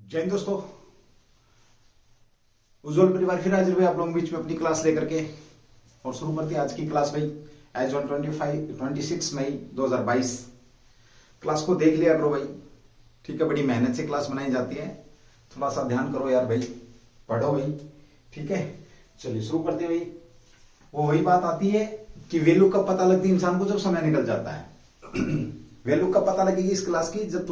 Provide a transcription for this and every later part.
जय हिंद दोस्तों, उज्जवल परिवार फिर हाजिर हुए आप लोगों के बीच में अपनी क्लास लेकर के। और शुरू करते हैं आज की क्लास भाई। एज ऑन 26 मई 2022 क्लास को देख लिया करो भाई, ठीक है। बड़ी मेहनत से क्लास बनाई जाती है, थोड़ा सा ध्यान करो यार भाई, पढ़ो भाई, ठीक है। चलिए शुरू करते हैं भाई। वो वही बात आती है कि वैल्यू कब पता लगती है इंसान को, जब समय निकल जाता है। वैल्यू कब पता लगेगी इस क्लास की, जब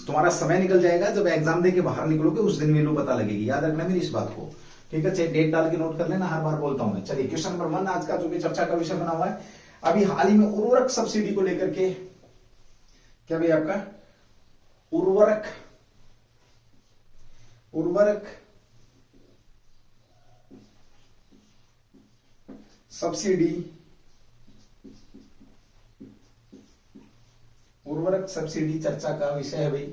तुम्हारा समय निकल जाएगा, जब एग्जाम दे के बाहर निकलोगे उस दिन वैल्यू पता लगेगी। याद रखना मेरी इस बात को, ठीक है। चाहे डेट डाल के नोट कर लेना, हर बार बोलता हूं मैं। चलिए क्वेश्चन नंबर 1 आज का जो भी चर्चा का विषय बना हुआ है, अभी हाल ही में उर्वरक सब्सिडी को लेकर के, क्या भाई आपका उर्वरक सब्सिडी चर्चा का विषय है भाई।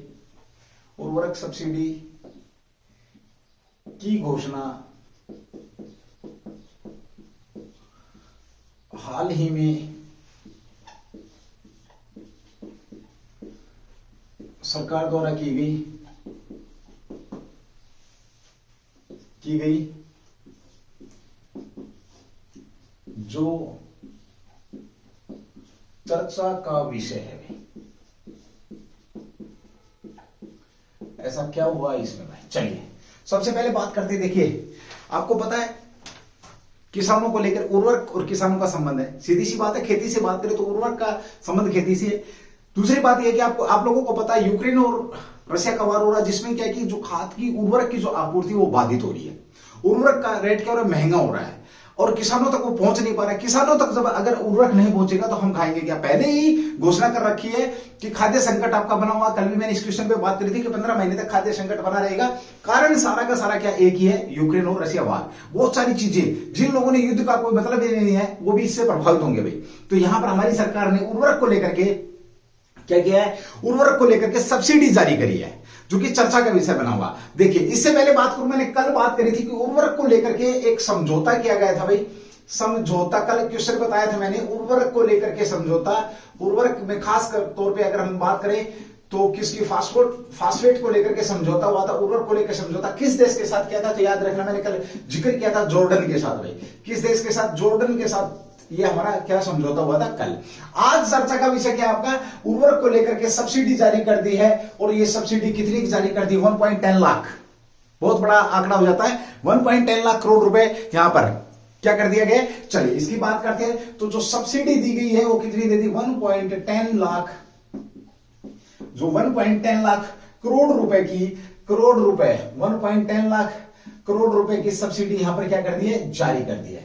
उर्वरक सब्सिडी की घोषणा हाल ही में सरकार द्वारा की गई जो चर्चा का विषय है भाई। ऐसा क्या हुआ इसमें भाई? चलिए सबसे पहले बात करते, देखिए आपको पता है किसानों को लेकर उर्वरक और किसानों का संबंध है, सीधी सी बात है। खेती से बात करें तो उर्वरक का संबंध खेती से है। दूसरी बात यह कि आप लोगों को पता है यूक्रेन और रशिया का वार हो रहा है, जिसमें क्या है कि जो खाद की उर्वरक की जो आपूर्ति वो बाधित हो रही है। उर्वरक का रेट क्या हो रहा है, महंगा हो रहा है और किसानों तक वो पहुंच नहीं पा रहा है। किसानों तक जब अगर उर्वरक नहीं पहुंचेगा तो हम खाएंगे क्या? पहले ही घोषणा कर रखी है कि खाद्य संकट आपका बना हुआ। कल भी मैंने इस क्वेश्चन पे बात करी थी कि 15 महीने तक खाद्य संकट बना रहेगा। कारण सारा का सारा क्या एक ही है, यूक्रेन और रशिया वार। बहुत सारी चीजें, जिन लोगों ने युद्ध का कोई मतलब ही नहीं है वो भी इससे प्रभावित होंगे भाई। तो यहां पर हमारी सरकार ने उर्वरक को लेकर के क्या किया है, उर्वरक को लेकर के सब्सिडी जारी करी है, जो कि चर्चा का विषय बना हुआ। देखिए इससे पहले बात करूं, मैंने कल बात करी थी कि उर्वरक को लेकर के एक समझौता किया गया था भाई। समझौता, कल क्वेश्चन बताया था मैंने, उर्वरक को लेकर के समझौता। उर्वरक में खास तौर पे अगर हम बात करें तो किसकी, फास्फेट को लेकर के समझौता हुआ था। उर्वरक को लेकर समझौता किस देश के साथ किया था? तो याद रखना मैंने कल जिक्र किया था, जॉर्डन के साथ भाई। किस देश के साथ? जॉर्डन के साथ ये हमारा क्या समझौता हुआ था कल। आज चर्चा का विषय क्या आपका, उर्वरक को लेकर के सब्सिडी जारी कर दी है। और ये सब्सिडी कितनी की जारी कर दी? 1.10 लाख। बहुत बड़ा आंकड़ा हो जाता है, 1.10 लाख करोड़ रुपए यहां पर क्या कर दिया गया। चलिए इसकी बात करते हैं। तो जो सब्सिडी दी गई है वो कितनी दे दी? 1.10 लाख, जो 1.10 लाख करोड़ रुपए की, 1.10 लाख करोड़ रुपए की सब्सिडी यहां पर क्या कर दी है, जारी कर दी है।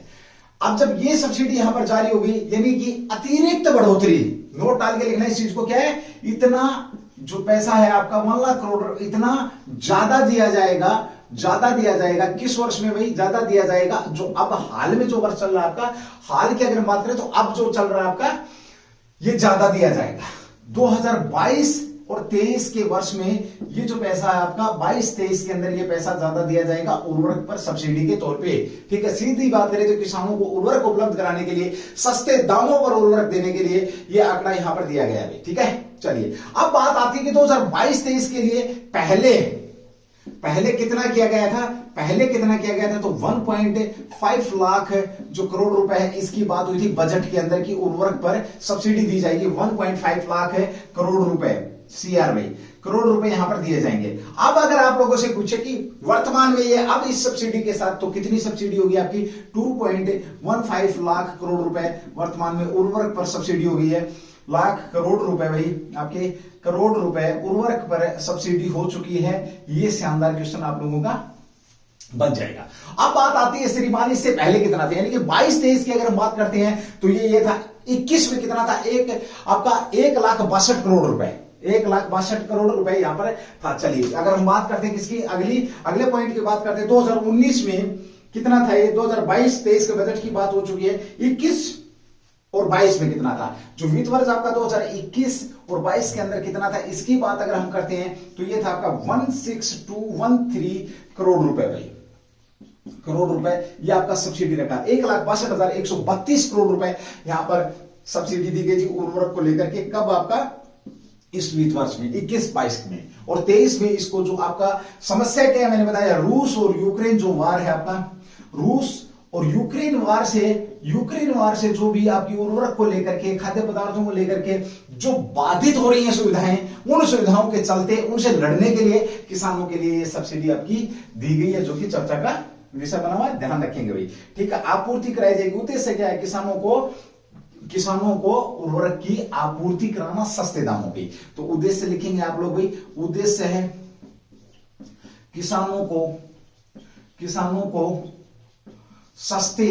अब जब ये सब्सिडी यहां पर जारी होगी, यानी कि अतिरिक्त बढ़ोतरी, नोट डाल के लिखना इस चीज को, क्या है, इतना जो पैसा है आपका 1 लाख करोड़, इतना ज्यादा दिया जाएगा। किस वर्ष में भाई? ज्यादा दिया जाएगा जो अब हाल में जो वर्ष चल रहा है आपका, हाल की अगर बात करें तो अब जो चल रहा है आपका, ये ज्यादा दिया जाएगा। 2022 और 23 के वर्ष में ये जो पैसा है आपका 22-23 के अंदर ये पैसा ज्यादा दिया जाएगा उर्वरक पर सब्सिडी के तौर पे, ठीक है। सीधी बात करें तो किसानों को उर्वरक उपलब्ध कराने के लिए, सस्ते दामों पर उर्वरक देने के लिए ये आंकड़ा यहां पर दिया गया है, ठीक है। चलिए अब बात आती है कि 2022-23 के लिए पहले कितना किया गया था? तो 1.5 लाख जो करोड़ रुपए है, इसकी बात हुई थी बजट के अंदर की उर्वरक पर सब्सिडी दी जाएगी। 1.5 लाख करोड़ रुपए, CR भाई, करोड़ रुपए यहां पर दिए जाएंगे। अब अगर आप लोगों से पूछे कि वर्तमान में ये अब इस सब्सिडी के साथ तो कितनी सब्सिडी होगी आपकी? 2.15 लाख करोड़ रुपए वर्तमान में उर्वरक पर सब्सिडी हो गई है। लाख करोड़ रुपए भाई, आपके करोड़ रुपए उर्वरक पर सब्सिडी हो चुकी है। ये शानदार क्वेश्चन आप लोगों का बन जाएगा। अब बात आती है श्रीमान, इससे पहले कितना था, यानी कि 22-23 की अगर हम बात करते हैं तो ये था। 21 में कितना था? आपका 1,62 करोड़ रुपए, 1,62 करोड़ रुपए यहां पर था। चलिए अगर हम बात करते हैं किसकी, अगले पॉइंट की बात करते हैं, 2019 में कितना था ये? 2022-23 के बजट की बात हो चुकी है। 21 और 22 में कितना था? जो वित्त वर्ष आपका 2021 और 22 के अंदर कितना था, इसकी बात अगर हम करते हैं तो ये था आपका 16213 करोड़ रुपए भाई, करोड़ रुपए ये आपका सब्सिडी रखा। 1,62,132 करोड़ रुपए यहां पर सब्सिडी दी गई थी उर्वरक को लेकर के। कब आपका इस वित्त वर्ष में 21-22 में, और 23 में इसको जो आपका समस्या क्या है मैंने बताया, रूस और यूक्रेन जो वार है आपका, रूस और यूक्रेन वार से जो भी आपकी उर्वरक को लेकर के, खाद्य पदार्थों को लेकर के जो बाधित हो रही हैं सुविधाएं, उन सुविधाओं के चलते उनसे लड़ने के लिए किसानों के लिए ये सब्सिडी आपकी दी गई है, जो कि चर्चा का विषय बना हुआ है, ध्यान रखेंगे भाई। ठीक है, आपूर्ति कराई जाएगी। उद्देश्य क्या है, किसानों को उर्वरक की आपूर्ति कराना सस्ते दामों की। तो उद्देश्य लिखेंगे आप लोग भाई, उद्देश्य है किसानों को सस्ते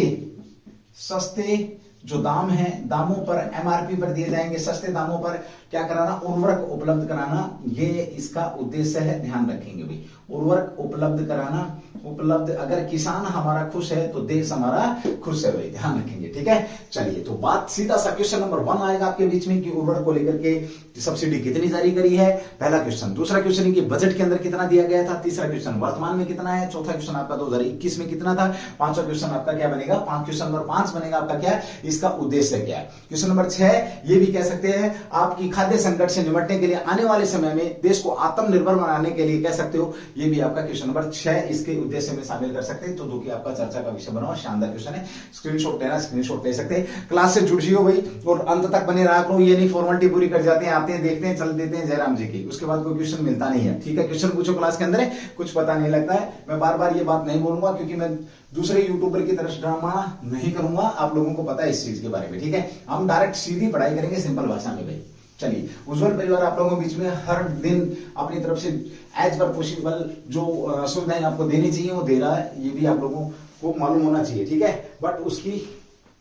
जो दाम है, दामों पर, एमआरपी पर दिए जाएंगे, सस्ते दामों पर क्या कराना, उर्वरक उपलब्ध कराना, ये इसका उद्देश्य है, ध्यान रखेंगे भाई। उर्वरक उपलब्ध कराना, अगर किसान हमारा खुश है तो देश हमारा खुश है भाई, ध्यान रखेंगे। ठीक है, चलिए तो बात सीधा सा क्वेश्चन नंबर 1 आएगा आपके बीच में कि उर्वरक को लेकर के सब्सिडी कितनी जारी करी है, पहला क्वेश्चन। दूसरा क्वेश्चन कि बजट के अंदर कितना दिया गया था। तीसरा क्वेश्चन वर्तमान में कितना है। चौथा क्वेश्चन आपका 2021 में कितना था। पांचवा क्वेश्चन आपका क्या बनेगा, क्वेश्चन नंबर 5 बनेगा आपका क्या, इसका उद्देश्य क्या है। क्वेश्चन नंबर 6 ये भी कह सकते हैं आपकी खाद्य संकट से निपटने के लिए आने वाले समय में देश को आत्मनिर्भर बनाने के लिए कह सकते हो, ये भी आपका क्वेश्चन नंबर 6 इसके उद्देश्य में शामिल कर सकते हैं। तो जो कि आपका चर्चा का विषय बना हुआ शानदार क्वेश्चन है, स्क्रीनशॉट लेना, स्क्रीनशॉट ले सकते हैं। क्लास से जुड़ जियो भाई और अंत तक बने रहा करो, ये नहीं फॉर्मेलिटी पूरी कर जाते हैं, आते हैं, देखते हैं, चल देते हैं जयराम जी की, उसके बाद कोई क्वेश्चन मिलता नहीं है। ठीक है, क्वेश्चन पूछो क्लास के अंदर है, कुछ पता नहीं लगता है। मैं बार बार ये बात नहीं बोलूंगा क्योंकि मैं दूसरे यूट्यूबर की तरह ड्रामा नहीं करूंगा, आप लोगों को पता है इस चीज के बारे में। ठीक है, हम डायरेक्ट सीधी पढ़ाई करेंगे सिंपल भाषा में भाई। चलिए, उज्जवल परिवार आप लोगों के बीच में हर दिन अपनी तरफ से एज पर पॉसिबल जो सुविधाएं आपको देनी चाहिए वो दे रहा है, ये भी आप लोगों को मालूम होना चाहिए। ठीक है, बट उसकी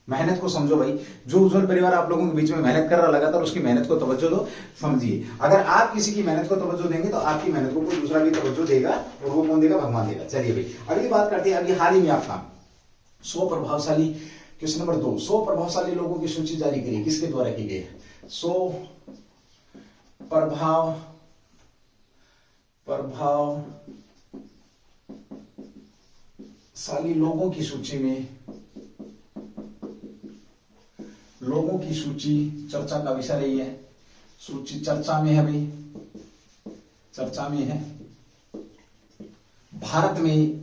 मेहनत को समझो भाई। जो उज्जवल परिवार आप लोगों के बीच में मेहनत कर रहा लगातार, उसकी मेहनत को तवज्जो दो, समझिए। अगर आप किसी की मेहनत को तवज्जो देंगे तो आपकी मेहनत को कोई दूसरा भी तवज्जो देगा, और वो कौन देगा, भगवान देगा। चलिए भाई, अगली बात करते हैं। अभी हाल ही में आपका 100 प्रभावशाली, क्वेश्चन नंबर 2, 100 प्रभावशाली लोगों की सूची जारी करी, किसके द्वारा की गई। 100 प्रभावशाली लोगों की सूची में, लोगों की सूची चर्चा का विषय रही है। सूची चर्चा में है भाई, चर्चा में है। भारत में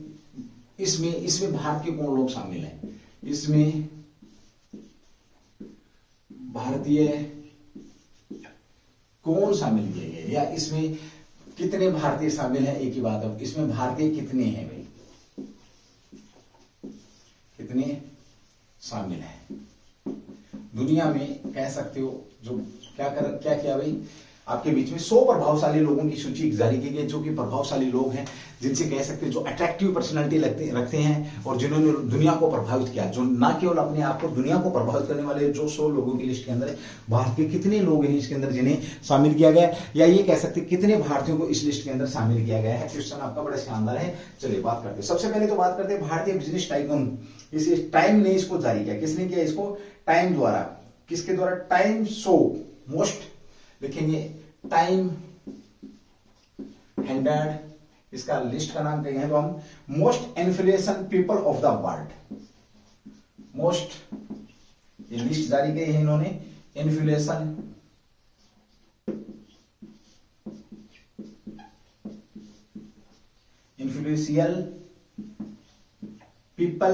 इसमें भारत के कौन लोग शामिल हैं, इसमें भारतीय कौन शामिल किए गए, या इसमें कितने भारतीय शामिल हैं। एक ही बात है, इसमें भारतीय कितने हैं भाई, कितने शामिल हैं दुनिया में, कह सकते हो। जो क्या किया भाई, आपके बीच में 100 प्रभावशाली लोगों की सूची जारी की गई, जो कि प्रभावशाली लोग हैं, जिनसे कह सकते हैं जो अट्रैक्टिव पर्सनालिटी रखते हैं और जिन्होंने दुनिया को प्रभावित किया, जो ना केवल अपने आप को, दुनिया को प्रभावित करने वाले जो 100 लोगों की लिस्ट के अंदर है। भारत के कितने लोग हैं इसके अंदर जिन्हें शामिल किया गया, या ये कह सकते हैं कितने भारतीयों को इस लिस्ट के अंदर शामिल किया गया है। क्वेश्चन आपका बड़ा शानदार है। चलिए बात करते हैं। सबसे पहले तो बात करते हैं भारतीय बिजनेस टाइकून, इस टाइम ने इसको जारी किया। किसने किया इसको, टाइम द्वारा। किसके द्वारा, टाइम शो मोस्ट, लिखेंगे टाइम हंड्रेड, इसका लिस्ट का नाम कहेंगे तो हम most influential people of the world. Most, ये लिस्ट जारी की है इन्होंने, influential people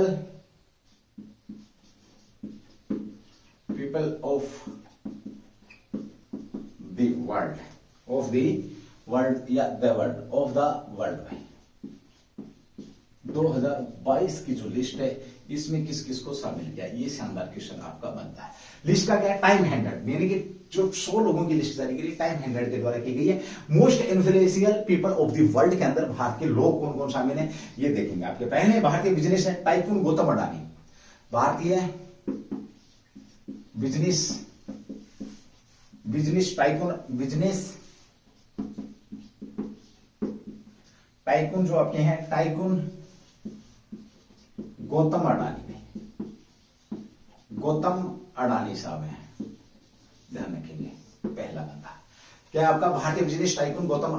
of the world, of the world या the world of the world. 2022 की जो लिस्ट है इसमें किस किस को शामिल किया, ये शानदार क्वेश्चन आपका बनता है। लिस्ट का क्या है, टाइम हंड्रेड, यानी कि जो 100 लोगों की लिस्ट जारी की टाइम हंड्रेड के द्वारा की गई है। Most influential people of the world के अंदर भारत के लोग कौन कौन शामिल हैं ये देखेंगे आपके। पहले भारतीय बिजनेस है टाइकून गौतम अडानी, भारतीय बिजनेस टाइकून जो आपके हैं, टाइकून गौतम अडानी साहब हैं, ध्यान रखेंगे। पहला बंदा क्या आपका, भारतीय बिजनेस टाइकून गौतम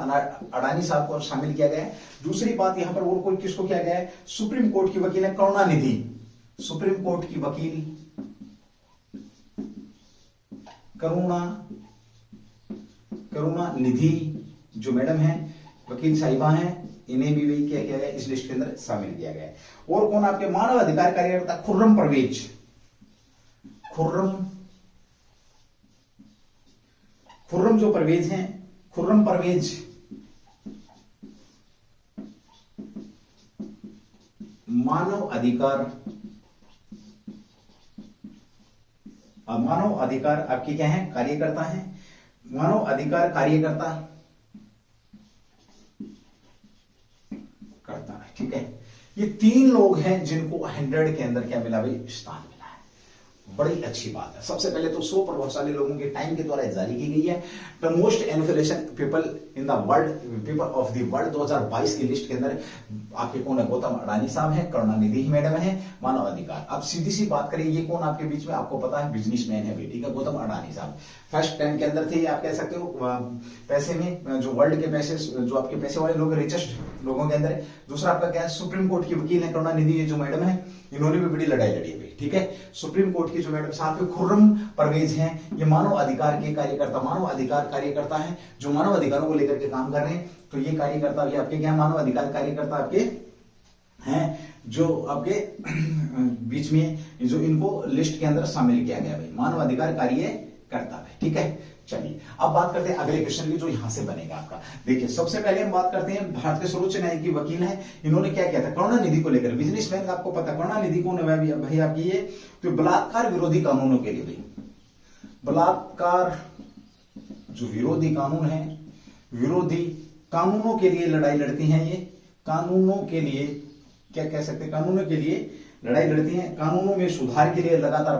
अडानी साहब को शामिल किया गया है। दूसरी बात यहां पर और कोई किसको किया गया है, सुप्रीम कोर्ट की वकील है करुणानिधि, सुप्रीम कोर्ट की वकील करुणानिधि जो मैडम है, वकील साहिबा हैं, इन्हें भी वही क्या किया गया, इस लिस्ट के अंदर शामिल किया गया है। और कौन आपके मानव अधिकार कार्यकर्ता, खुर्रम परवेज, खुर्रम जो परवेज हैं, खुर्रम परवेज मानव अधिकार आपके क्या है, कार्यकर्ता हैं, मानव अधिकार कार्यकर्ता करता है। ठीक है, ये 3 लोग हैं जिनको 100 के अंदर क्या मिला भाई, स्थान मिला है। बड़ी अच्छी बात है। सबसे पहले तो 100 प्रभावशाली लोगों के टाइम के द्वारा जारी की गई है। The most influential people in the world, people of the world 2022 की लिस्ट के अंदर आपके कौन है, गौतम अडानी साहब हैं, करुणानिधि मैडम है, मानव अधिकार। अब सीधी सी बात करें, ये कौन आपके बीच में, आपको पता है बिजनेसमैन है, ठीक है, गौतम अडानी साहब फर्स्ट 10 के अंदर थे। आप कह सकते हो पैसे में जो वर्ल्ड के पैसे, जो आपके पैसे वाले लोग, रिचेस्ट लोगों के अंदर है। दूसरा आपका क्या है, सुप्रीम कोर्ट की वकील है करुणानिधि, ये जो मैडम है, इन्होंने भी बड़ी लड़ाई लड़ी है, ठीक है, सुप्रीम कोर्ट की जो मैडम। साथ में खुर्रम परवेज हैं, ये मानव अधिकार के कार्यकर्ता, मानव अधिकार कार्यकर्ता हैं, जो मानव अधिकारों को लेकर के काम कर रहे हैं। तो ये कार्यकर्ता भी आपके क्या, मानव अधिकार कार्यकर्ता आपके हैं, जो आपके बीच में जो इनको लिस्ट के अंदर शामिल किया गया भाई, मानव अधिकार कार्यकर्ता है। ठीक है, चलिए अब बात करते हैं अगले क्वेश्चन की, जो यहां से बनेगा आपका। देखिए सबसे पहले हम बात करते हैं, भारत के सर्वोच्च न्यायालय की वकील है, इन्होंने क्या किया था, करुणानिधि को लेकर, बिजनेसमैन का आपको पता, करुणानिधि कौन है भाई आपकी, ये तो बलात्कार विरोधी कानूनों के लिए भाई, बलात्कार जो विरोधी कानून है, विरोधी कानूनों के लिए लड़ाई लड़ती हैं ये, कानूनों के लिए क्या कह सकते हैं, कानूनों के लिए लड़ाई लड़ती हैं, कानूनों में सुधार के लिए लगातार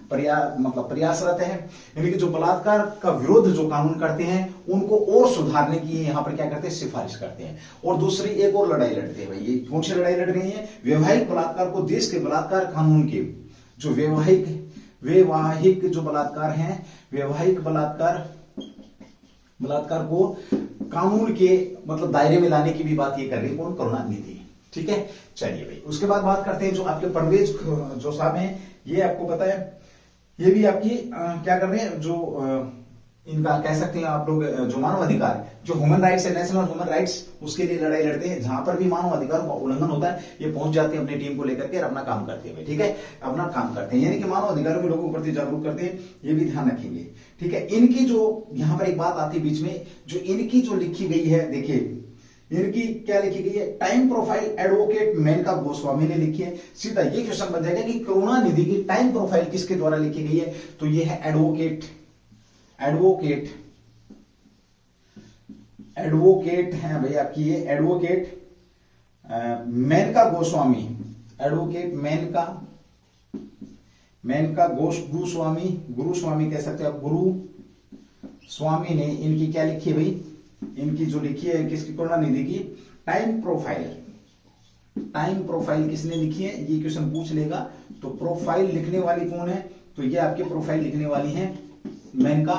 प्रयासरत है। यानी कि जो बलात्कार का विरोध जो कानून करते हैं, उनको और सुधारने की यहाँ पर क्या करते हैं, सिफारिश करते हैं। और दूसरी एक और लड़ाई लड़ते हैं भाई, ये कौन सी लड़ाई लड़ रही है, वैवाहिक बलात्कार को देश के बलात्कार कानून के जो वैवाहिक जो बलात्कार हैं, वैवाहिक बलात्कार को कानून के मतलब दायरे में लाने की भी बात ये कर रही है कौन, करुणानिधि। ठीक है, चलिए भाई उसके बाद बात करते हैं जो आपके परवेज जो साहब हैं, ये आपको पता है, ये भी आपकी क्या कर रहे हैं, जो इनका कह सकते हैं आप लोग, जो मानव अधिकार, जो ह्यूमन राइट्स है, नेशनल ह्यूमन राइट्स, उसके लिए लड़ाई लड़ते हैं। जहां पर भी मानव अधिकारों का उल्लंघन होता है, ये पहुंच जाते हैं अपनी टीम को लेकर के और अपना काम करते हैं। ठीक है, अपना काम करते हैं, यानी कि मानव अधिकारों के लोगों को प्रति जागरूक करते हैं, ये भी ध्यान रखेंगे। ठीक है, इनकी जो यहाँ पर एक बात आती है बीच में, जो इनकी जो लिखी गई है, देखिए इनकी क्या लिखी गई है, Time profile advocate Menaka Goswami ने लिखी है। सीधा ये क्वेश्चन बन जाएगा कि करुणानिधि की टाइम प्रोफाइल किसके द्वारा लिखी गई है, तो ये है एडवोकेट है भाई आपकी, ये एडवोकेट मेनका गोस्वामी, एडवोकेट मेनका गुरुस्वामी कह सकते हो आप, गुरु स्वामी ने इनकी क्या लिखी है भाई, इनकी जो लिखी है किसकी, करुणानिधि की टाइम प्रोफाइल किसने लिखी है, ये क्वेश्चन पूछ लेगा। तो प्रोफाइल लिखने वाली कौन है, तो ये आपके प्रोफाइल लिखने वाली है मेनका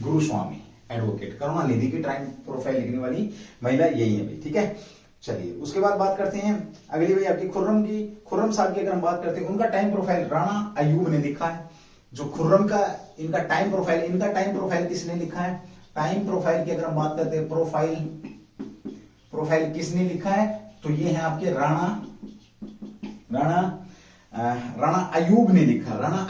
गुरुस्वामी, एडवोकेट, करुणानिधि की टाइम प्रोफाइल लिखने वाली महिला यही है भाई। ठीक है, चलिए उसके बाद बात करते हैं अगली भाई आपकी खुर्रम साहब की अगर हम बात करते हैं, उनका टाइम प्रोफाइल राणा अयूब ने लिखा है। जो खुर्रम का इनका टाइम प्रोफाइल किसने लिखा है, टाइम प्रोफाइल की अगर हम बात करते हैं, प्रोफाइल किसने लिखा है, तो ये है आपके राणा अयूब ने लिखा, राणा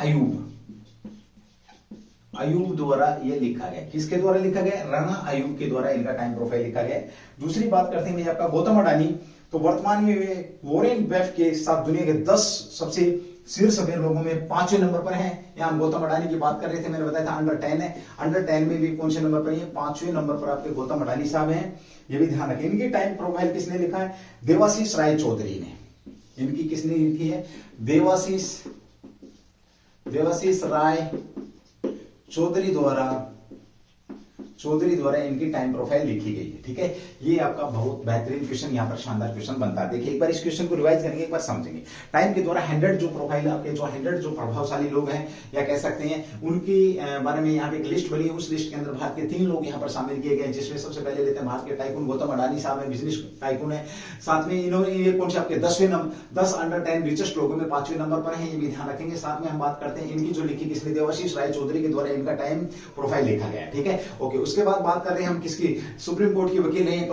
अयूब द्वारा ये लिखा गया। किसके द्वारा लिखा गया, राणा अयूब के द्वारा इनका टाइम प्रोफाइल लिखा गया। दूसरी बात करते हैं आपका गौतम अडानी, तो वर्तमान में वे वॉरेन बफेट के साथ दुनिया के 10 सबसे शीर्ष लोगों में 5वें नंबर पर हैं। यहां गौतम अडानी की बात कर रहे थे, मैंने बताया था अंडर 10 है, अंडर 10 में भी कौन से नंबर पर है, 5वें नंबर पर आपके गौतम अडानी साहब हैं, ये भी ध्यान रखें। इनकी टाइम प्रोफाइल किसने लिखा है, देवाशीष राय चौधरी ने, इनकी किसने लिखी है, देवाशीष राय चौधरी चौधरी द्वारा इनकी टाइम प्रोफाइल लिखी गई है। ठीक है, ये आपका बहुत बेहतरीन क्वेश्चन, यहाँ पर शानदार क्वेश्चन बनता है। देखिए एक बार इस क्वेश्चन को रिवाइज करेंगे, एक बार समझेंगे। टाइम के द्वारा 100 जो प्रोफाइल आपके जो 100 जो प्रभावशाली लोग हैं या कह सकते हैं उनकी बारे में यहाँ पे एक लिस्ट बनी है। उस लिस्ट के अंदर भारत के 3 लोग यहाँ पर शामिल किए गए, जिसमें सबसे पहले लेते हैं भारत के टाइकून गौतम अडानी साहब है, बिजनेस टाइकून है। साथ में इन्होंने ये कौन से आपके 10 अंडर 10 रिचेस्ट लोगों में 5वें नंबर पर है, ये भी ध्यान रखेंगे। साथ में हम बात करते हैं इनकी जो लिखी किसने, देवाशीष राय चौधरी के द्वारा इनका टाइम प्रोफाइल लिखा गया है। ठीक है, ओके। उसके बाद बात कर रहे हैं हम किसकी, सुप्रीम कोर्ट की वकील नहीं है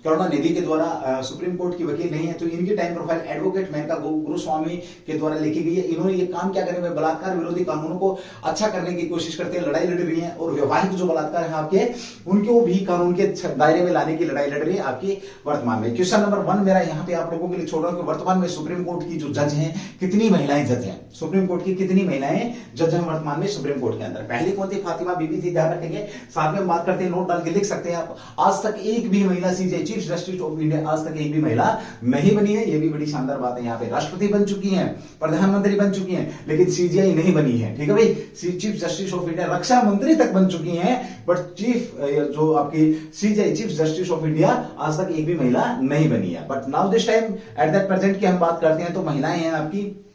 करुणानिधि के द्वारा सुप्रीम कोर्ट की वकील नहीं है, तो इनकी Time profile advocate Menaka Guruswamy के द्वारा लिखी गई है। इन्होंने ये काम क्या करे, बलात्कार विरोधी कानूनों को अच्छा करने की कोशिश करते हैं, लड़ाई लड़ रही है, और वैवाहिक जो बलात्कार है आपके उनको भी कानून के दायरे में लाने की लड़ाई लड़ रही है आपकी वर्तमान में। क्वेश्चन नंबर 1 मेरा यहाँ पे आप लोगों के लिए छोड़ रहा हूं कि वर्तमान में सुप्रीम कोर्ट की जो जज हैं कितनी महिलाएं जज हैं, सुप्रीम कोर्ट की कितनी महिलाएं जज हैं वर्तमान में सुप्रीम कोर्ट के अंदर। पहली कौन थी, फातिमा बीबी थी, ध्यान रखेंगे। साथ में हम बात करते हैं, नोट डाल के लिख सकते हैं आप, आज तक एक भी महिला सीजे चीफ जस्टिस ऑफ इंडिया आज तक एक भी महिला नहीं बनी है, ये भी बड़ी शानदार बात है। यहाँ पे राष्ट्रपति बन चुकी हैं, प्रधानमंत्री बन चुकी हैं, लेकिन सीजीआई नहीं बनी है। ठीक है भाई, चीफ जस्टिस ऑफ इंडिया रक्षा मंत्री तक बन चुकी हैं, बट चीफ जो आपकी CGI chief justice of India आज तक एक भी महिला नहीं बनी है। But now this time at that present की हम बात करते हैं तो महिलाएं हैं आपकी।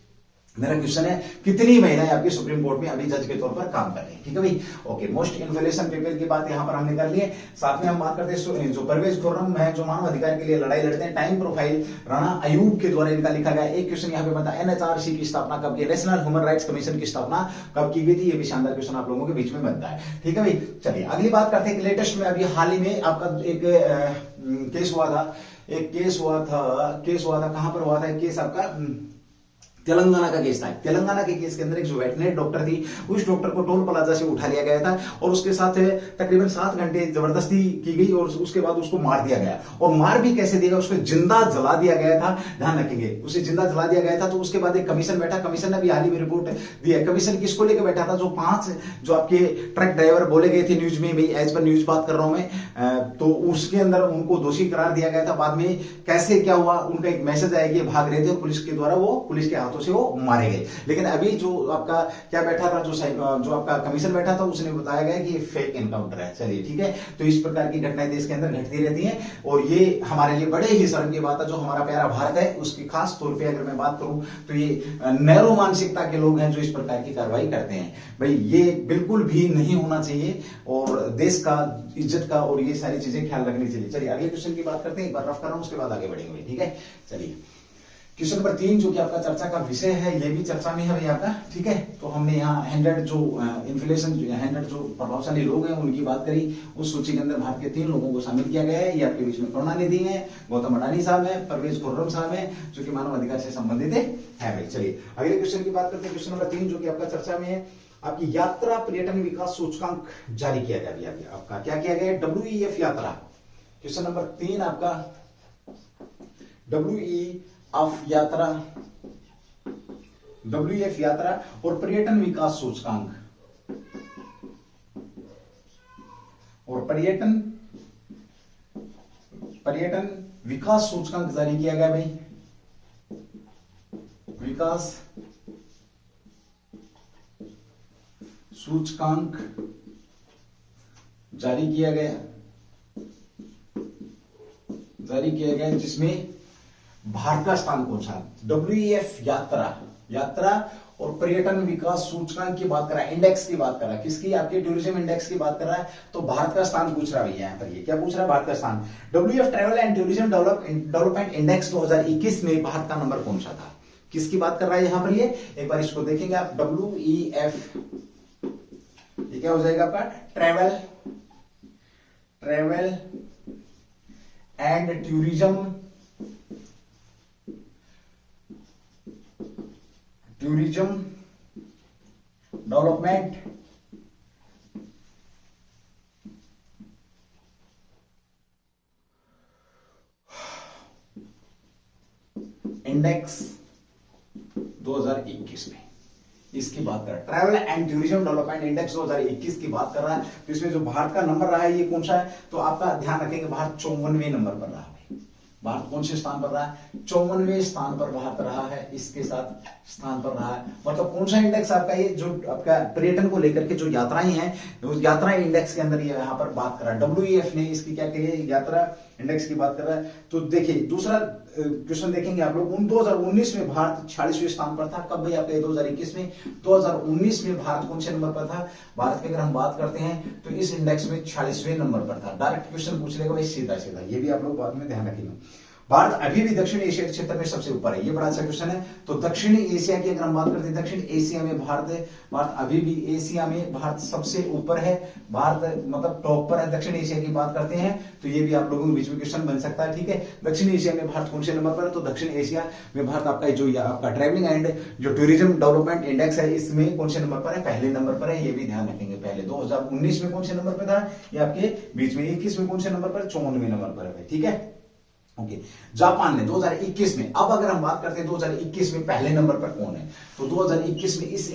मेरा क्वेश्चन है कितनी महिलाएं आपकी सुप्रीम कोर्ट में अभी जज के तौर पर काम कर रही हैं। ठीक है भाई, ओके। मोस्ट इन्फ्लेशन पीपल की बात यहां पर हमने कर ली है। साथ में हम बात करते हैं जो परवेज खुर्रम है, जो मानव अधिकार के लिए लड़ाई लड़ते हैं, टाइम प्रोफाइल राणा अयूब के द्वारा इनका लिखा गया। एक क्वेश्चन यहाँ पे बनता है, एनएचआरसी की स्थापना कब की, नेशनल ह्यूमन राइट्स कमीशन की स्थापना कब की गई थी, ये भी शानदार क्वेश्चन आप लोगों के बीच में बनता है। ठीक है भाई, चलिए अगली बात करते हैं। लेटेस्ट में अभी हाल ही में आपका एक केस हुआ था, कहां पर हुआ था केस आपका, तेलंगाना का केस था। तेलंगाना के केस के अंदर एक जो वेटनरी डॉक्टर थी, उस डॉक्टर को टोल प्लाजा से उठा लिया गया था और उसके साथ तकरीबन 7 घंटे जबरदस्ती की गई और उसके बाद उसको मार दिया गया। और मार भी कैसे दिया गया, उसको जिंदा जला दिया गया था, ध्यान रखेंगे, उसे जिंदा जला दिया गया था। तो उसके बाद एक कमीशन बैठा, कमीशन ने भी हाल ही में रिपोर्ट दी है। कमीशन किसको लेकर बैठा था, जो 5 जो आपके ट्रक ड्राइवर बोले गए थे न्यूज में, भाई एज पर न्यूज बात कर रहा हूं मैं, तो उसके अंदर उनको दोषी करार दिया गया था। बाद में कैसे क्या हुआ, उनका एक मैसेज आया कि भाग रहे थे और पुलिस के द्वारा वो पुलिस के हाथों से वो मारे गए। लेकिन अभी जो आपका क्या बैठा था, जो आपका कमीशन बैठा था, उसने बताया गया कि ये फेक एनकाउंटर है। चलिए ठीक है, तो इस प्रकार की घटनाएं देश के अंदर घटती रहती हैं और ये हमारे लिए बड़े ही शर्म की बात है। जो हमारा प्यारा भारत है उसकी खास तौर पे अगर मैं बात करूं तो ये नैरो मानसिकता के लोग हैं जो इस प्रकार की कार्रवाई करते हैं। भाई ये बिल्कुल भी नहीं होना चाहिए और देश का इज्जत का और ये सारी चीजें ख्याल रखनी चाहिए। चलिए अगले क्वेश्चन की बात करते हैं, एक बार रफ कर रहा हूं उसके बाद आगे बढ़ेंगे। ठीक है, चलिए क्वेश्चन नंबर 3 जो कि आपका चर्चा का विषय है, ये भी चर्चा में है भाई आपका। ठीक है, तो हमने यहाँ 100 जो इन्फ्लेशन 100 जो प्रभावशाली लोग हैं उनकी बात करी। उस सूची के अंदर भारत के 3 लोगों को शामिल किया गया है। ये आपके बीच में करुणानिधि है, गौतम अडानी साहब है, परवेज खुर्रम साहब है, जो कि मानव अधिकार से संबंधित है भाई। चलिए अगले क्वेश्चन की बात करते हैं। क्वेश्चन नंबर 3 जो कि आपका चर्चा में है, आपकी यात्रा पर्यटन विकास सूचकांक जारी किया गया। आपका क्या किया गया, WEF यात्रा। क्वेश्चन नंबर 3 आपका WEF यात्रा और पर्यटन विकास सूचकांक और पर्यटन विकास सूचकांक जारी किया गया भाई। विकास सूचकांक जारी किया गया जिसमें भारत का स्थान कौन सा, WEF यात्रा और पर्यटन विकास सूचकांक की बात कर रहा है, इंडेक्स की बात कर रहा है, किसकी, आपके टूरिज्म इंडेक्स की बात कर रहा है। तो भारत का स्थान पूछ रहा है भैया यहाँ पर, ये क्या पूछ रहा है, भारत का स्थान। WEF travel and tourism development index 2021 में भारत का नंबर कौन सा था, किसकी बात कर रहा है यहाँ पर, ये एक बार इसको देखेंगे आप। WEF ये क्या हो जाएगा आपका, travel and tourism development index 2021 में इसकी बात कर रहा है। Travel and tourism development index 2021 की बात कर रहा है। तो इसमें जो भारत का नंबर रहा है ये कौन सा है, तो आपका ध्यान रखेंगे भारत 54वें नंबर पर रहा है। भारत कौन से स्थान पर रहा है? 54वें स्थान पर भारत रहा है, इसके साथ स्थान पर रहा है। मतलब कौन सा इंडेक्स आपका ये जो आपका पर्यटन को लेकर के जो यात्राएं हैं, उस यात्रा इंडेक्स के अंदर ये यहाँ पर बात कर रहा है। WEF ने इसकी क्या कही है? यात्रा इंडेक्स की बात कर रहा है। तो देखिए दूसरा क्वेश्चन देखेंगे आप लोग। 2019 में भारत 46वें स्थान पर था। कब भाई आपका? 2021 में। 2019 में भारत कौन से नंबर पर था? भारत की अगर हम बात करते हैं तो इस इंडेक्स में 46वें नंबर पर था। डायरेक्ट क्वेश्चन पूछ लेगा भाई, सीधा सीधा, ये भी आप लोग बाद में ध्यान रखेंगे। भारत अभी भी दक्षिण एशिया क्षेत्र में सबसे ऊपर है, ये बड़ा अच्छा क्वेश्चन है। तो दक्षिणी एशिया की अगर हम बात करते हैं, दक्षिण एशिया में भारत अभी भी एशिया में भारत सबसे ऊपर है। भारत मतलब टॉप पर है। दक्षिण एशिया की बात करते हैं तो ये भी आप लोगों के बीच में क्वेश्चन बन सकता है, ठीक है। दक्षिण एशिया में भारत कौन से नंबर पर है? तो दक्षिण एशिया में भारत आपका जो आपका ट्रेवलिंग एंड जो टूरिज्म डेवलपमेंट इंडेक्स है, इसमें कौन से नंबर पर है? पहले नंबर पर है, ये भी ध्यान रखेंगे। पहले 2019 में कौन से नंबर पर था? ये आपके बीच में। 21 में कौन से नंबर पर? 54वें नंबर पर है, ठीक है। ओके, जापान ने 2021 में, अब अगर हम बात करते हैं 2021 में पहले नंबर पर कौन है, तो 2021 में इस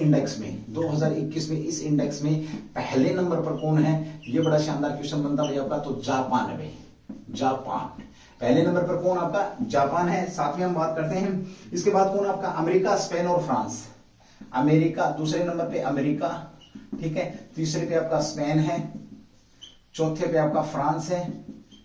इंडेक्स में पहले नंबर पर कौन है? ये बड़ा शानदार क्वेश्चन बनता है आपका। तो जापान है भाई, जापान पहले नंबर पर कौन आपका? जापान है। साथ में हम बात करते हैं इसके बाद कौन आपका? अमेरिका, स्पेन और फ्रांस। अमेरिका दूसरे नंबर पे, अमेरिका, ठीक है। तीसरे पे आपका स्पेन है, चौथे पे आपका फ्रांस है,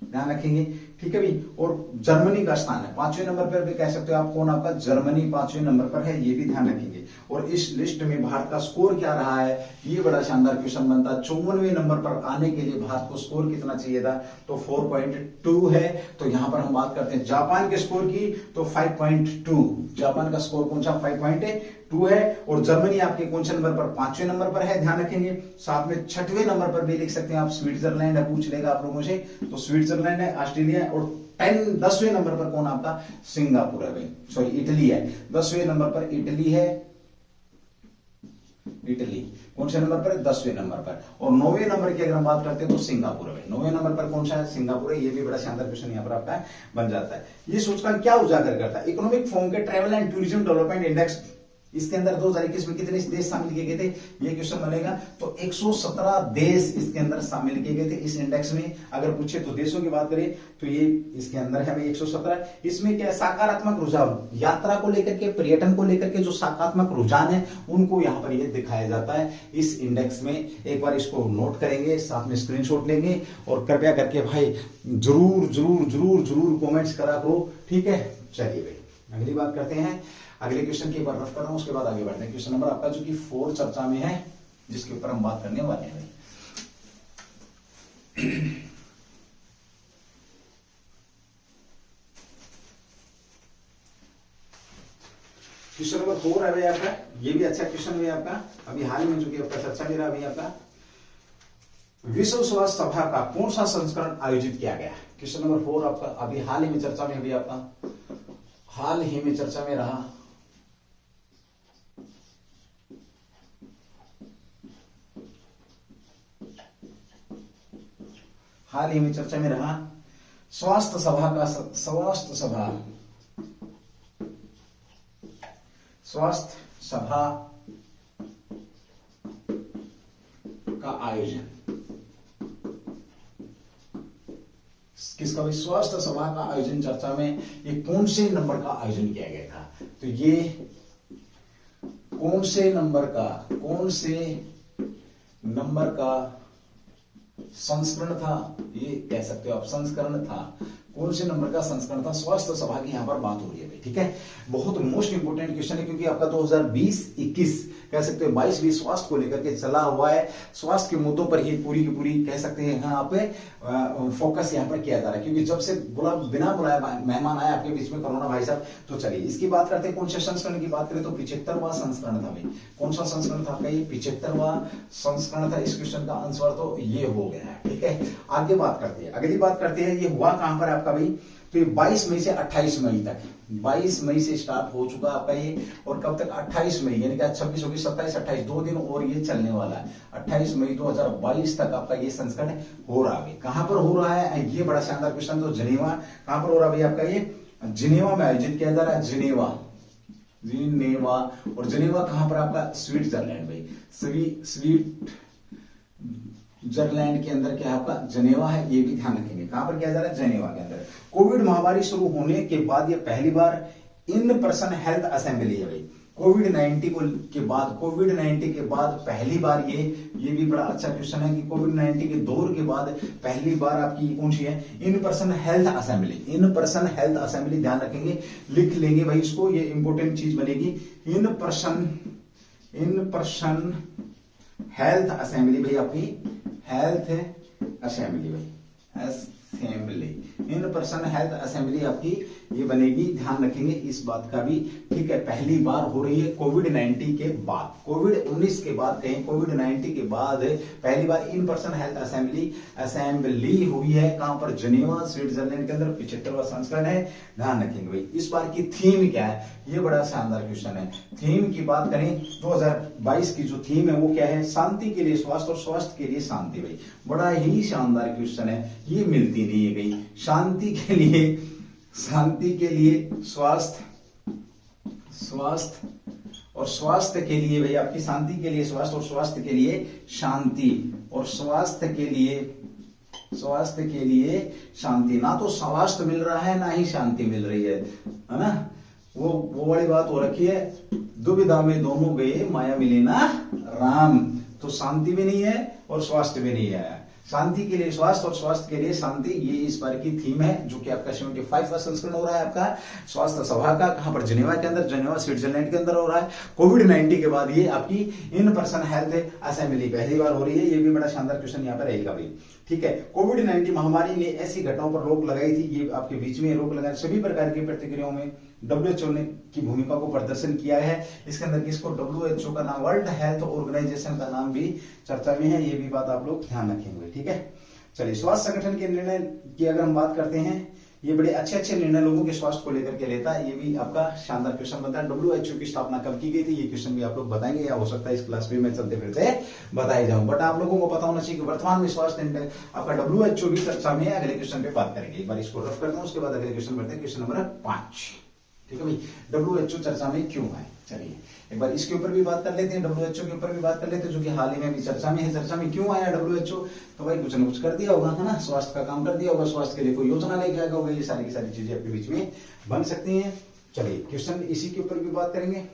ध्यान रखेंगे, ठीक है भी। और जर्मनी का स्थान है 5वें नंबर पर भी कह सकते हो आप। कौन आपका? जर्मनी 5वें नंबर पर है, ये भी ध्यान रखेंगे। और इस लिस्ट में भारत का स्कोर क्या रहा है? ये बड़ा शानदार क्वेश्चन बनता है। 54वें नंबर पर आने के लिए भारत को स्कोर कितना चाहिए था? तो 4.2 है। तो यहां पर हम बात करते हैं जापान के स्कोर की, तो 5.2। जापान का स्कोर कौन सा? 5.2 है। और जर्मनी आपके कौन से नंबर पर? 5वें नंबर पर है, ध्यान रखेंगे। साथ में 6वें नंबर पर भी लिख सकते हैं आप, स्विट्जरलैंड है, पूछ लेगा आप लोगों से, तो स्विट्जरलैंड है, ऑस्ट्रेलिया। और 10वें नंबर पर कौन आपका? सिंगापुर है भाई, सॉरी इटली है। 10वें नंबर पर इटली है, इटली कौन से नंबर पर? 10वें नंबर पर। और 9वें नंबर की अगर हम बात करते हैं तो सिंगापुर है। 9वें नंबर पर कौन सा है? सिंगापुर है। ये भी बड़ा शानदार क्वेश्चन यहाँ पर आपका बन जाता है। ये सूचकांक क्या उजागर करता है? इकोनॉमिक फोरम के travel and tourism development index, इसके अंदर 2021 में कितने देश शामिल किए गए थे? ये क्वेश्चन बनेगा। तो 117 देश इसके अंदर शामिल किए गए थे इस इंडेक्स में। अगर पूछे तो देशों की बात करें तो ये इसके अंदर है 117। इसमें क्या सकारात्मक रुझान, यात्रा को लेकर के, पर्यटन को लेकर के जो सकारात्मक रुझान है, उनको यहाँ पर ये दिखाया जाता है इस इंडेक्स में। एक बार इसको नोट करेंगे, साथ में स्क्रीनशॉट लेंगे और कृपया करके भाई जरूर जरूर जरूर जरूर कॉमेंट्स करा करो, ठीक है। चलिए भाई अगली बात करते हैं। अगले क्वेश्चन की बात कर रहा हूं, उसके बाद आगे बढ़ते हैं। क्वेश्चन नंबर आपका जो कि 4 चर्चा में है, जिसके ऊपर हम बात करने वाले हैं। क्वेश्चन नंबर 4 है भाई आपका। ये भी अच्छा क्वेश्चन है आपका। अभी हाल ही में जो कि आपका चर्चा में रहा अभी आपका, विश्व स्वास्थ्य सभा का कौन सा संस्करण आयोजित किया गया? क्वेश्चन नंबर 4 आपका अभी हाल ही में चर्चा में, अभी आपका हाल ही में चर्चा में रहा, हाल ही में चर्चा में रहा स्वास्थ्य सभा का, स्वास्थ्य सभा का आयोजन, किसका भाई? स्वास्थ्य सभा का आयोजन चर्चा में ये कौन से नंबर का आयोजन किया गया था? तो ये कौन से नंबर का संस्करण था? ये कह सकते हो आप संस्करण था। कौन से नंबर का संस्करण था? स्वास्थ्य सभा की यहां पर बात हो रही है भाई, ठीक है। बहुत मोस्ट इंपोर्टेंट क्वेश्चन है, क्योंकि आपका 2020-21 कह सकते हो 22 भी स्वास्थ्य को लेकर के चला हुआ है। स्वास्थ्य के मुद्दों पर ही पूरी की पूरी कह सकते हैं यहाँ पे फोकस यहाँ पर किया जा रहा है, क्योंकि जब से बिना बुलाया मेहमान आया आपके बीच में कोरोना भाई साहब। तो चलिए इसकी बात करते हैं। कौन से संस्करण की बात करें तो 75वां संस्करण था भाई। कौन सा संस्करण था आपका? ये 75वां संस्करण था। इस क्वेश्चन का आंसर तो ये हो गया है, ठीक है। आगे बात करते हैं, अगली बात करते हैं। ये हुआ कहां पर आपका भाई? तो ये 22 मई से 28 मई तक, 22 मई से स्टार्ट हो चुका आपका ये, और कब तक? 28 मई, यानी कि 26 होगी, 27, 28 2 दिन और ये चलने वाला है। 28 मई 2022 तक आपका ये संस्करण हो रहा है। कहां पर हो रहा है? ये बड़ा शानदार क्वेश्चन। तो जिनेवा कहां पर हो रहा है भाई आपका? ये जिनेवा में आयोजित किया जा रहा है। जिनेवा, और जिनेवा कहां पर आपका? स्विट्जरलैंड भाई। स्विट्जरलैंड के अंदर क्या है आपका जेनेवा है, ये भी ध्यान रखेंगे। कहां पर किया जा रहा है? जेनेवा के अंदर। कोविड महामारी शुरू होने के बाद ये पहली बार इन पर्सन हेल्थ असेंबली है भाई। कोविड 19 के बाद पहली बार ये भी बड़ा अच्छा क्वेश्चन है कि कोविड 19 के दौर के बाद पहली बार आपकी कौन सी है? In person health assembly. In person health assembly ध्यान रखेंगे, लिख लेंगे भाई इसको, ये इंपॉर्टेंट चीज बनेगी। इन पर्सन हेल्थ असेंबली भाई, आपकी हेल्थ असेंबली भाई, assembly, in person health assembly आपकी ये बनेगी, ध्यान रखेंगे इस बात का भी। ठीक है, पहली बार हो रही है कोविड 19 के बाद, कोविड 19 के बाद, कहीं कोविड 19 के बाद पहली बार इन पर्सन हेल्थ असेंबली हुई है। कहां पर? जेनेवा, स्विट्जरलैंड के अंदर। 75वां संस्करण है, ध्यान रखेंगे भाई। इस बार की थीम क्या है? ये बड़ा शानदार क्वेश्चन है। थीम की बात करें 2022 की जो थीम है वो क्या है? शांति के लिए स्वास्थ्य और स्वास्थ्य के लिए शांति भाई। बड़ा ही शानदार क्वेश्चन है, ये मिलती नहीं है भाई। शांति के लिए स्वास्थ्य और स्वास्थ्य के लिए भाई, आपकी शांति के लिए स्वास्थ्य और स्वास्थ्य के लिए शांति, और स्वास्थ्य के लिए शांति। ना तो स्वास्थ्य मिल रहा है ना ही शांति मिल रही है ना? वो वाली बात हो रखी है, दुविधा में दोनों गए माया मिले ना राम। तो शांति भी नहीं है और स्वास्थ्य भी नहीं है। शांति के लिए स्वास्थ्य और स्वास्थ्य के लिए शांति, ये इस बार की थीम है, जो कि आपका 75वां संस्करण हो रहा है आपका स्वास्थ्य सभा का। कहां पर? जेनेवा के अंदर, जेनेवा स्विट्जरलैंड के अंदर हो रहा है। कोविड 19 के बाद ये आपकी इन पर्सन हेल्थ असेंबली पहली बार हो रही है। ये भी बड़ा शानदार क्वेश्चन यहाँ पर रहेगा भाई। ठीक है, कोविड 19 महामारी ने ऐसी घटनाओं पर रोक लगाई थी, ये आपके बीच में रोक लगाई। सभी प्रकार की प्रतिक्रियाओं में WHO ने की भूमिका को प्रदर्शन किया है। इसके अंदर किसको? WHO का नाम, वर्ल्ड हेल्थ ऑर्गेनाइजेशन का नाम भी चर्चा में है। ये भी बात आप लोग ध्यान रखेंगे। ठीक है, चलिए स्वास्थ्य संगठन के निर्णय की अगर हम बात करते हैं, ये बड़े अच्छे निर्णय लोगों के स्वास्थ्य को लेकर के लेता है। ये भी आपका शानदार क्वेश्चन बनता है। WHO की स्थापना कब की गई थी? ये क्वेश्चन भी आप लोग बताएंगे, या हो सकता है इस क्लास में मैं चलते फिरते बताए जाऊं। बट आप लोगों को पता होना चाहिए कि वर्तमान में स्वास्थ्य आपका WHO भी चर्चा में है। अगले क्वेश्चन पे बात करेंगे, एक बार इसको रफ करते हैं, उसके बाद अगले क्वेश्चन बढ़ते हैं। Question number 5। ठीक है भाई, WHO चर्चा में क्यों है? चलिए एक बार इसके ऊपर भी बात कर लेते हैं, WHO के ऊपर भी बात कर लेते हैं, जो कि हाल ही में भी चर्चा में है। चर्चा में क्यों आया WHO? तो भाई कुछ न कुछ कर दिया होगा, है ना? स्वास्थ्य का काम कर दिया होगा, स्वास्थ्य के लिए कोई योजना लेके आएगा होगा। ये सारी की सारी चीजें आपके बीच में बन सकती हैं। चलिए क्वेश्चन इसी के ऊपर भी बात करेंगे।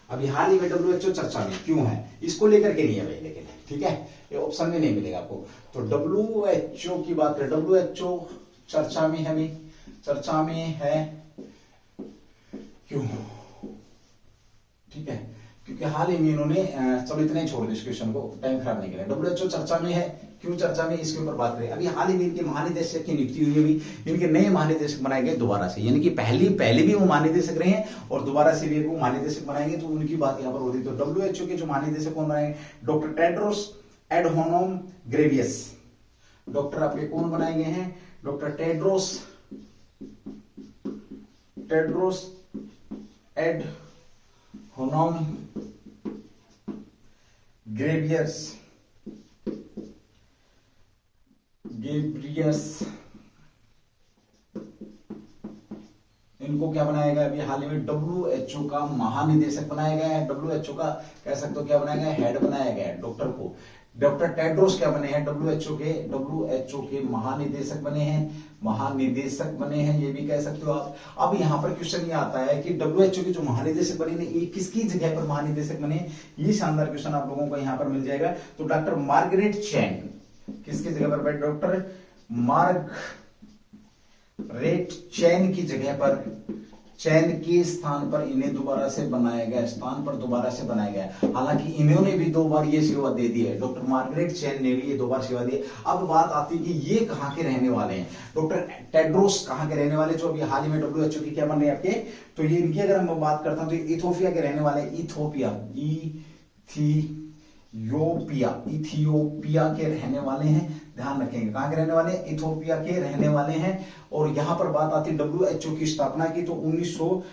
अभी हाल ही में WHO चर्चा में क्यों है, इसको लेकर के नहीं है भाई, लेकिन ठीक है, ये ऑप्शन में नहीं मिलेगा आपको। तो WHO की बात करें, WHO चर्चा में है, चर्चा में है क्यों? ठीक है, क्योंकि हाल ही में इन्होंने, चलो इतना ही छोड़ दो इस क्वेश्चन को, टाइम खराब नहीं करें। WHO चर्चा में है क्यों? चर्चा में इसके ऊपर बात करें। अभी हाल ही में इनके महानिदेशक की नियुक्ति हुई है, भी इनके नए महानिदेशक बनाए गए दोबारा से, यानी कि पहले भी वो महानिदेशक रहे हैं और दोबारा से भी वो महानिदेशक बनाएंगे, तो उनकी बात यहाँ पर होती है। तो WHO के जो महानिदेशक कौन बनाएंगे? Doctor Tedros Adhanom Ghebreyesus. Doctor आपके कौन बनाए गए हैं? Doctor Tedros Adhanom Ghebreyesus. इनको क्या बनाया गया? अभी हाल ही में WHO का महानिदेशक बनाया गया है। WHO का कह सकते हो क्या बनाया गया? हेड बनाया गया है डॉक्टर को। डॉक्टर टेड्रोस क्या बने हैं? WHO के महानिदेशक बने हैं, ये भी कह सकते हो आप। अब यहाँ पर क्वेश्चन ये आता है कि WHO के जो महानिदेशक बने, ये किसकी जगह पर महानिदेशक बने? ये शानदार क्वेश्चन आप लोगों को यहाँ पर मिल जाएगा। तो डॉक्टर मार्गरेट चैन किसकी जगह पर? डॉक्टर मार्गरेट चैन की जगह पर, चैन के स्थान पर इन्हें दोबारा से बनाया गया, हालांकि इन्होंने भी 2 बार ये सेवा दे दी है। डॉक्टर मार्गरेट चैन ने भी ये 2 बार सेवा दी है। अब बात आती है कि ये कहां के रहने वाले हैं? डॉक्टर टेड्रोस कहां के रहने वाले, जो अभी हाल ही में WHO की क्या बन रहे हैं आपके? तो ये इनकी अगर मैं बात करता हूं तो इथियोपिया के रहने वाले, इथियोपिया के रहने वाले हैं। ध्यान रखेंगे, कहां के रहने वाले हैं? इथियोपिया के रहने वाले हैं। और यहां पर बात आती है WHO की स्थापना की, तो 1900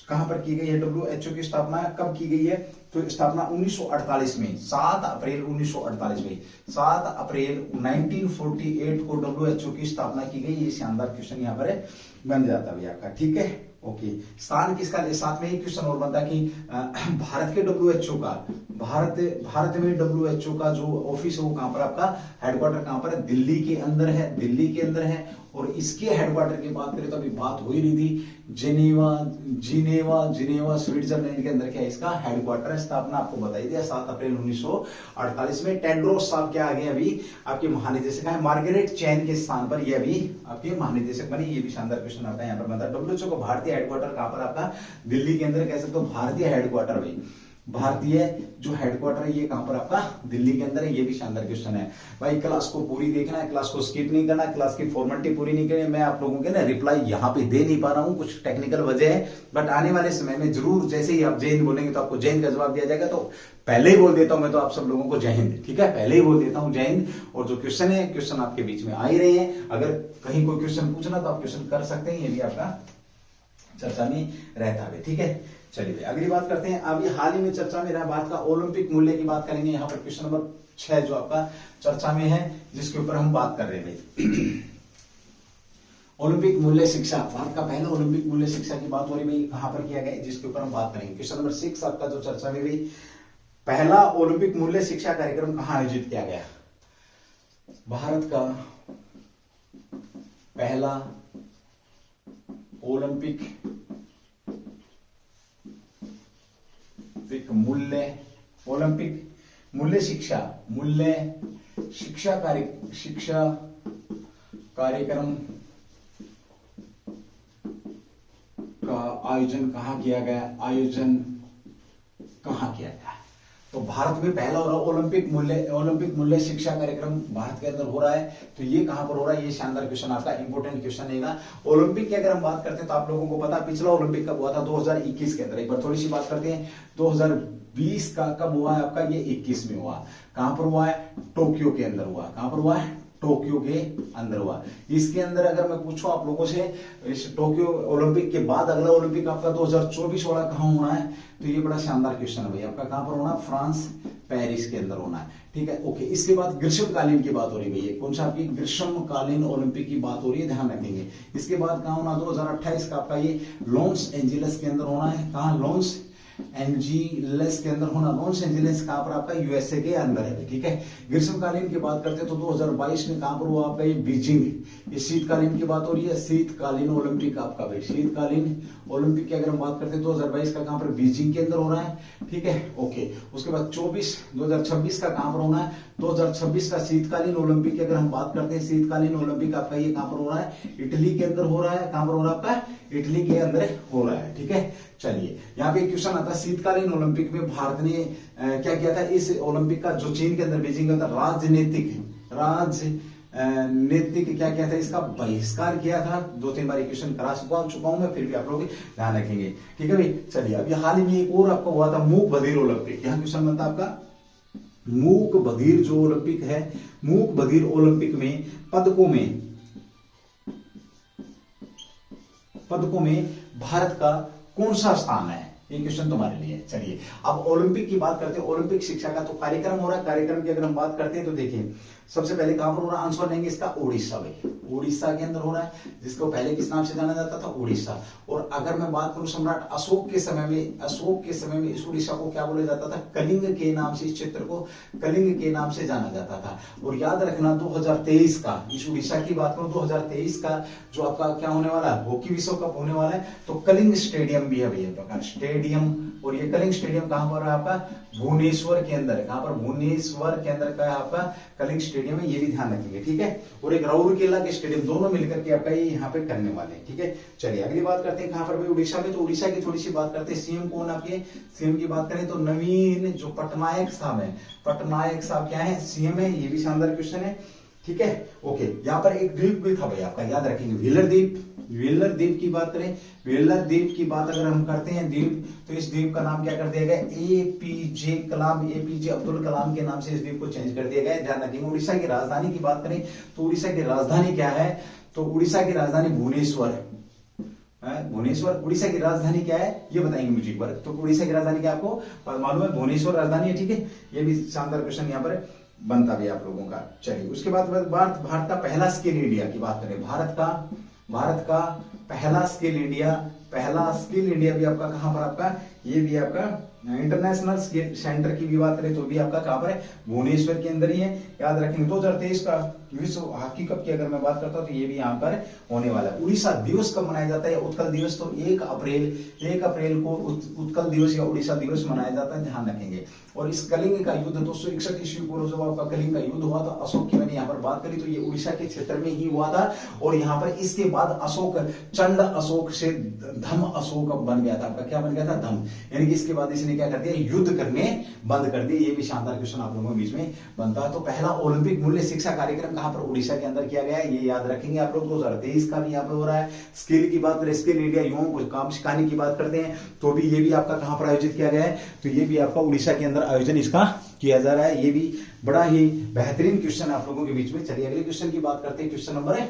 कहां पर की गई है? WHO की स्थापना कब की गई है? तो स्थापना 1948 में, 7 अप्रैल 1948 में, 7 अप्रैल 1948 को WHO की स्थापना की गई। ये शानदार क्वेश्चन यहाँ पर बन जाता है आपका, ठीक है। ओके, स्थान किसका, साथ में एक क्वेश्चन और बनता कि भारत के WHO का, भारत में WHO का जो ऑफिस है वो कहां पर, आपका हेडक्वार्टर कहां पर है, दिल्ली के अंदर है, दिल्ली के अंदर है। और इसके हेडक्वार्टर की बात करें तो अभी बात हो ही रही थी, जिनेवा स्विट्जरलैंड के अंदर क्या है इसका हेडक्वार्टर है। स्थापना आपको बताई दिया 7 अप्रैल 1948 में। टेड्रोस साहब क्या आ गए अभी आपके महानिदेशक है, मार्गरेट चैन के स्थान पर ये अभी आपके महानिदेशक बने। ये भी शानदार क्वेश्चन आता है यहाँ पर, मतलब WHO का भारतीय हेडक्वार्टर कहां पर, आपका दिल्ली के अंदर, कह सकते हो भारतीय हेडक्वार्टर भाई, भारतीय जो हेडक्वार्टर है ये कहां पर, आपका दिल्ली के अंदर है। ये भी शानदार क्वेश्चन है भाई। क्लास को पूरी देखना है, क्लास को स्किप नहीं करना, क्लास की फॉर्मेलिटी पूरी नहीं करनी। मैं आप लोगों के ना रिप्लाई यहाँ पे दे नहीं पा रहा हूँ, कुछ टेक्निकल वजह है, बट आने वाले समय में जरूर, जैसे ही आप जय हिंद बोलेंगे तो आपको जय हिंद का जवाब दिया जाएगा। तो पहले ही बोल देता हूं मैं तो आप सब लोगों को जय हिंद, ठीक है, पहले ही बोल देता हूं जय हिंद। और जो क्वेश्चन है, क्वेश्चन आपके बीच में आ ही रहे हैं, अगर कहीं कोई क्वेश्चन पूछना तो आप क्वेश्चन कर सकते हैं, ये भी आपका चर्चा में रहता है, ठीक है। चलिए अगली बात करते हैं। अभी हाल ही में चर्चा में रहा बात का ओलंपिक मूल्य की बात करेंगे। यहाँ पर क्वेश्चन नंबर 6 जो आपका चर्चा में है, जिसके ऊपर हम बात कर रहे हैं भाई, ओलंपिक मूल्य शिक्षा। भारत का पहला ओलंपिक मूल्य शिक्षा की बात हो रही है, कहां पर किया गया, जिसके ऊपर हम बात करेंगे। क्वेश्चन नंबर 6 आपका जो चर्चा में भाई, पहला ओलंपिक मूल्य शिक्षा कार्यक्रम कहां आयोजित किया गया। भारत का पहला ओलंपिक मूल्य शिक्षा कार्यक्रम का आयोजन कहां किया गया। तो भारत में पहला ओलंपिक मूल्य शिक्षा कार्यक्रम भारत के अंदर हो रहा है। तो ये कहां पर हो रहा है, ये शानदार क्वेश्चन आपका इंपोर्टेंट क्वेश्चन है। ओलंपिक की अगर हम बात करते हैं तो आप लोगों को पता, पिछला ओलंपिक कब हुआ था, 2021 के अंदर। एक बार थोड़ी सी बात करते हैं, 2020 का कब हुआ है आपका, ये 21 में हुआ। कहां पर हुआ है, टोक्यो के अंदर हुआ। कहां पर हुआ है, टोक्यो के अंदर हुआ। इसके अंदर अगर मैं पूछूं आप लोगों से, इस टोक्यो ओलंपिक के बाद अगला ओलंपिक आपका 2024 वाला कहां होना है, तो ये बड़ा शानदार क्वेश्चन है भाई आपका, कहां पर होना है, फ्रांस पेरिस के अंदर होना है, ठीक है। ओके, इसके बाद ग्रीष्मकालीन की बात हो रही है भैया, कौन सा आपकी ग्रीष्मकालीन ओलंपिक की बात हो रही है, ध्यान रखेंगे। इसके बाद कहां होना, 2028 का आपका ये लॉस एंजेलिस के अंदर होना है। कहां, लॉस एंजिलेस के अंदर होना। लॉस एंजिलेस कहां पर, आपका यूएसए के अंदर है, ठीक है। ग्रीष्मकालीन की बात करते हैं तो 2022 में कहां पर हुआ आपका, ये बीजिंग। ये शीतकालीन की बात हो रही है, शीतकालीन ओलंपिक आपका भाई, शीतकालीन ओलंपिक की अगर हम बात करते हैं 2022 का कहां पर, बीजिंग के अंदर हो रहा है, ठीक है। ओके, उसके बाद 2026 का कहां पर होना है, 2026 का शीतकालीन ओलंपिक की अगर हम बात करते हैं, शीतकालीन ओलंपिक आपका ये कहां पर हो रहा है, इटली के अंदर हो रहा है। कहां पर हो रहा है आपका, इटली के अंदर हो रहा है, ठीक है। चलिए यहाँ पे क्वेश्चन आता है, शीतकालीन ओलंपिक में भारत ने क्या किया था, इस ओलंपिक का जो चीन के अंदर बीजिंग का राजनीतिक क्या किया था, इसका बहिष्कार किया था। 2-3 बार क्वेश्चन करा चुका हूं मैं, फिर भी आप लोग ध्यान रखेंगे, ठीक है भाई। चलिए अभी हाल ही में एक और आपका हुआ था, मूक बधिर ओलंपिक। यहाँ क्वेश्चन बनता आपका, मूक बधिर जो ओलंपिक है, मूक बधिर ओलंपिक में पदकों में भारत का कौन सा स्थान है, ये क्वेश्चन तुम्हारे लिए। चलिए अब ओलंपिक की बात करते हैं, ओलंपिक शिक्षा का तो कार्यक्रम हो रहा है। कार्यक्रम की अगर हम बात करते हैं तो देखिए, सबसे पहले कहां पर हो रहा है, आंसर लेंगे इसका, उड़ीसा भाई, उड़ीसा के अंदर हो रहा है, जिसको पहले किस नाम से जाना जाता था, उड़ीसा। और अगर मैं बात करूं सम्राट अशोक के समय में इस उड़ीसा को क्या बोला जाता था, कलिंग के नाम से, इस क्षेत्र को कलिंग के नाम से जाना जाता था। और याद रखना 2023 का, इस उड़ीसा की बात करूं 2023 का जो आपका क्या होने वाला है, हॉकी विश्व कप होने वाला है, तो कलिंग स्टेडियम भी है भैया, स्टेडियम। और ये कलिंग स्टेडियम कहां पर है आपका, भुवनेश्वर के अंदर है। कहां पर, भुवनेश्वर के अंदर का है आपका कलिंग स्टेडियम है, ये भी ध्यान रखेंगे, ठीक है। और एक राउरकेला के स्टेडियम, दोनों मिलकर के आपका ये यहाँ पे करने वाले हैं, ठीक है। चलिए अगली बात करते हैं, कहां पर भाई, उड़ीसा में। तो उड़ीसा की थोड़ी सी बात करते हैं, सीएम कौन आपके, सीएम की बात करें तो नवीन जो पटनायक साहब है, पटनायक साहब क्या है, सीएम है। ये भी शानदार क्वेश्चन है, ठीक है। ओके, यहाँ पर एक द्वीप भी था भाई आपका, याद रखेंगे, व्हीलर द्वीप की बात करें, व्हीलर द्वीप की बात अगर हम करते हैं द्वीप, तो इस द्वीप का नाम क्या कर दिया गया, एपीजे अब्दुल कलाम के नाम से इस द्वीप को चेंज कर दिया गया है, ध्यान रखेंगे। उड़ीसा की राजधानी की बात करें तो उड़ीसा की राजधानी क्या है, तो उड़ीसा की राजधानी भुवनेश्वर है। भुवनेश्वर उड़ीसा की राजधानी क्या है ये बताएंगे मुझे एक बार। तो उड़ीसा की राजधानी क्या आपको मालूम है, भुवनेश्वर राजधानी है, ठीक है। ये भी शानदार क्वेश्चन यहाँ पर बनता भी आप लोगों का। चलिए उसके बाद भारत का पहला स्किल इंडिया की बात करें। भारत का पहला स्किल इंडिया भी आपका कहां पर, आपका ये भी आपका इंटरनेशनल स्किल सेंटर की भी बात करें तो भी आपका कहां पर है, भुवनेश्वर के अंदर ही है। याद रखेंगे 2023 का विश्व हॉकी कप की अगर मैं बात करता हूं तो ये भी यहाँ पर होने वाला है। उड़ीसा दिवस कब मनाया जाता है, उत्कल दिवस, तो 1 अप्रैल को उत्कल दिवस या उड़ीसा दिवस मनाया जाता है, ध्यान रखेंगे। और इस कलिंग का युद्ध 261 ईस्वी पूर्व जब आपका कलिंग का युद्ध हुआ था, अशोक की मैंने यहाँ पर बात करी तो ये उड़ीसा के क्षेत्र में ही हुआ था। और यहाँ पर इसके बाद अशोक, चंड अशोक से धम अशोक बन गया था, आपका क्या बन गया था, धम, यानी कि इसके बाद इसने क्या कर दिया, युद्ध करने बंद कर दिए। ये भी शानदार क्वेश्चन आप लोगों के बीच में बनता है। तो पहला ओलंपिक मूल्य शिक्षा कार्यक्रम कहां पर, उड़ीसा के अंदर किया गया है, ये याद रखेंगे आप लोग। 2023 का भी यहाँ पर हो रहा है। स्किल की बात करें, स्किल इंडिया युवाओं को काम सिखाने की बात करते हैं तो भी ये भी आपका कहां पर आयोजित किया गया है, तो ये भी आपका उड़ीसा के अंदर आयोजन इसका किया जा रहा है। ये भी बड़ा ही बेहतरीन क्वेश्चन आप लोगों के बीच में। चलिए अगले क्वेश्चन की बात करते हैं। क्वेश्चन नंबर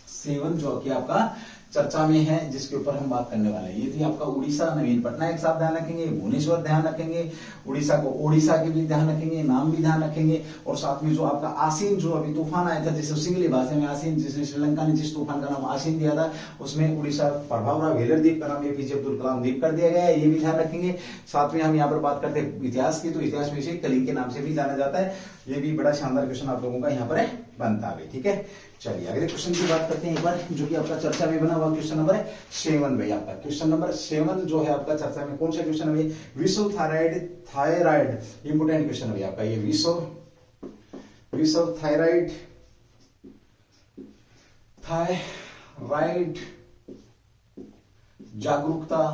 7 जो कि आपका चर्चा में है, जिसके ऊपर हम बात करने वाले हैं। ये थी आपका उड़ीसा, नवीन पटनायक साहब ध्यान रखेंगे, भुवनेश्वर ध्यान रखेंगे, उड़ीसा को ओडिशा के भी ध्यान रखेंगे, नाम भी ध्यान रखेंगे। और साथ में जो आपका आसीन, जो अभी तूफान आया था, जिसे सिंगली भाषा में आसीन, जिसने श्रीलंका ने जिस तूफान का नाम आसीन दिया था, उसमें उड़ीसा प्रभाव रहा, वेलर द्वीप का नाम एपीजे अब्दुल कलाम द्वीप कर दिया गया है, ये भी ध्यान रखेंगे। साथ में हम यहाँ पर बात करते हैं इतिहास की, तो इतिहास में इसे कलिंग के नाम से भी जाना जाता है। ये भी बड़ा शानदार क्वेश्चन आप लोगों का यहाँ पर बनता है, ठीक है। चलिए अगले क्वेश्चन की बात करते हैं एक बार, जो कि आपका चर्चा में बना हुआ क्वेश्चन नंबर 7 भाई। आपका क्वेश्चन नंबर 7 जो है आपका चर्चा में, कौन सा क्वेश्चन है, विश्व थायराइड इंपोर्टेंट क्वेश्चन है आपका। ये विश्व थायराइड जागरूकता